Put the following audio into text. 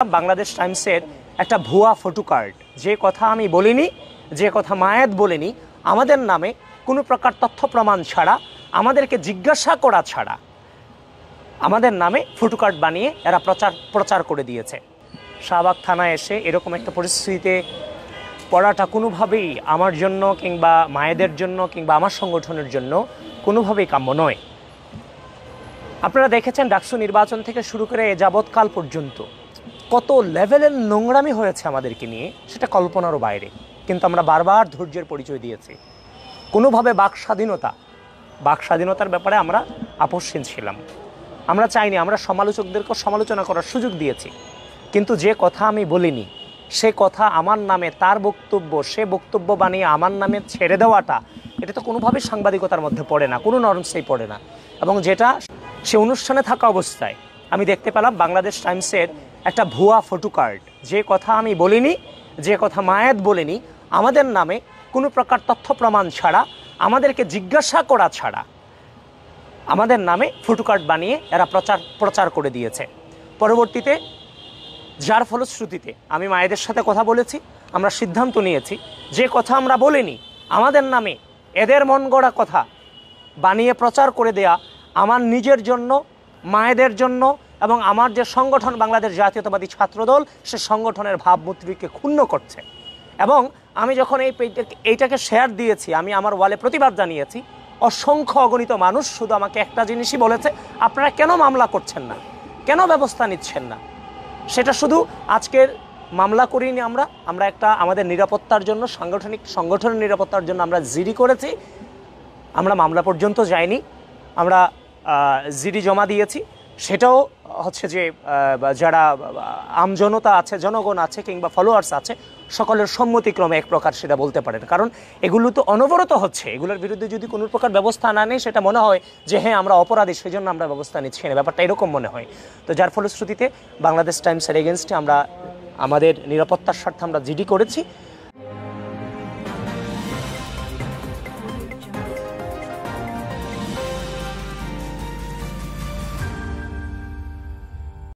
বাংলাদেশ টাইমসের একটা ভুয়া ফটো কার্ড, যে কথা আমি বলিনি, যে কথা মায়াত বলেনি, আমাদের নামে কোনো প্রকার তথ্য প্রমাণ ছাড়া, আমাদেরকে জিজ্ঞাসা করা ছাড়া আমাদের নামে ফটো কার্ড বানিয়ে এরা প্রচার করে দিয়েছে। শাহবাগ থানায় এসে এরকম একটা পরিস্থিতিতে পড়াটা কোনোভাবেই আমার জন্য কিংবা মায়েদের জন্য কিংবা আমার সংগঠনের জন্য কোনোভাবেই কাম্য নয়। আপনারা দেখেছেন ডাকসু নির্বাচন থেকে শুরু করে এ যাবৎকাল পর্যন্ত কত লেভেলের নোংরামি হয়েছে আমাদেরকে নিয়ে, সেটা কল্পনারও বাইরে। কিন্তু আমরা বারবার ধৈর্যের পরিচয় দিয়েছি। কোনোভাবে বাক স্বাধীনতার ব্যাপারে আমরা আপোষহীন ছিলাম। আমরা চাইনি, আমরা সমালোচকদেরকে সমালোচনা করার সুযোগ দিয়েছি। কিন্তু যে কথা আমি বলিনি, সে কথা আমার নামে তার বক্তব্য, সে বক্তব্য বানিয়ে আমার নামে ছেড়ে দেওয়াটা, এটা তো কোনোভাবেই সাংবাদিকতার মধ্যে পড়ে না, কোনো নর্মসেই পড়ে না। এবং যেটা সে অনুষ্ঠানে থাকা অবস্থায় আমি দেখতে পেলাম বাংলাদেশ টাইমসের একটা ভুয়া ফটো কার্ড, যে কথা আমি বলিনি, যে কথা মায়াত বলেনি, আমাদের নামে কোনো প্রকার তথ্য প্রমাণ ছাড়া, আমাদেরকে জিজ্ঞাসা করা ছাড়া আমাদের নামে ফটো কার্ড বানিয়ে এরা প্রচার করে দিয়েছে। পরবর্তীতে যার ফলশ্রুতিতে আমি মায়েদের সাথে কথা বলেছি, আমরা সিদ্ধান্ত নিয়েছি যে কথা আমরা বলিনি, আমাদের নামে এদের মন গড়া কথা বানিয়ে প্রচার করে দেয়া আমার নিজের জন্য, মায়েদের জন্য এবং আমার যে সংগঠন বাংলাদেশ জাতীয়তাবাদী ছাত্রদল, সে সংগঠনের ভাবমূর্তিকে ক্ষুণ্ণ করছে। এবং আমি যখন এইটাকে শেয়ার দিয়েছি, আমি আমার ওয়ালে প্রতিবাদ জানিয়েছি, অসংখ্য অগণিত মানুষ শুধু আমাকে একটা জিনিসই বলেছে, আপনারা কেন মামলা করছেন না, কেন ব্যবস্থা নিচ্ছেন না। সেটা শুধু আজকের মামলা করিনি, আমরা একটা আমাদের নিরাপত্তার জন্য, সংগঠনের নিরাপত্তার জন্য আমরা জিডি করেছি। আমরা মামলা পর্যন্ত যাইনি, আমরা জিডি জমা দিয়েছি। সেটাও হচ্ছে যে যারা আমজনতা আছে, জনগণ আছে কিংবা ফলোয়ার্স আছে, সকলের সম্মতিক্রমে এক প্রকার সেটা বলতে পারেন। কারণ এগুলো তো অনবরত হচ্ছে, এগুলোর বিরুদ্ধে যদি কোনো প্রকার ব্যবস্থা না নেই, সেটা মনে হয় যে হ্যাঁ আমরা অপরাধী, সেই জন্য আমরা ব্যবস্থা নিচ্ছি না, ব্যাপারটা এরকম মনে হয়। তো যার ফলশ্রুতিতে বাংলাদেশ টাইমসের এগেনস্টে আমরা আমাদের নিরাপত্তার স্বার্থে আমরা জিডি করেছি।